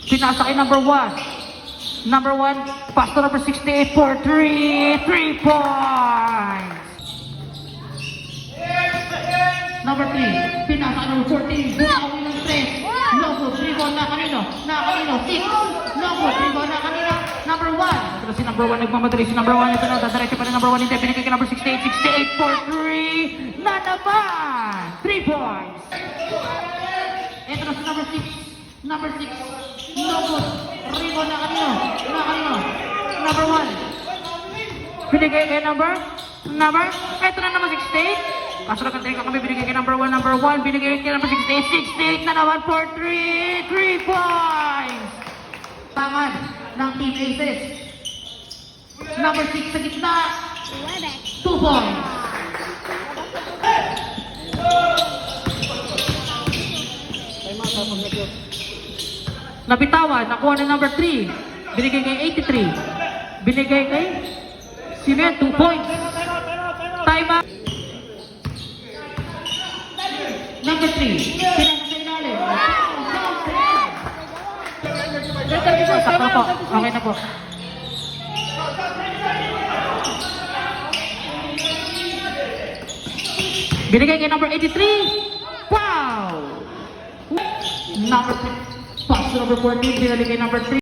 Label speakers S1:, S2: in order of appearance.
S1: Pinasa kay number 1. Number 1, pass to number 68 for 3. 3 points. Number 3, pinasa kay number 14. Bukawi ng 3. No good. Rebound na kanino? 6. No good. Rebound na kanino? Number 1. Pero si number 1 nagmamadali. Si number 1 ito na. Dadiretso pa rin number 1. Hindi. Pinigay kay number 68. 68 for 3. Na naman. 3 points. Ito na si number 6. Number 6. No good. Rebound na kanino? Number 1. Pinigay kay number? Ito na naman 68. Kaso lang ka kami binigay kay number 1. Number 1. Binigay kay number 68. 68 na naman for 3. 3 points. Tangan ng Team Aces. Number 6 sa gitna. 2 points. Napitawan, nakuha ng number 3. Binigay kay 83. Binigay kay Simen, 2 points. Time out. Number 3. Pinasa sa ilalim. Sakto na po. Okay na po. Binigay kay number 83. Wow! Number 3. Pass to number 14. Binigay kay number 3.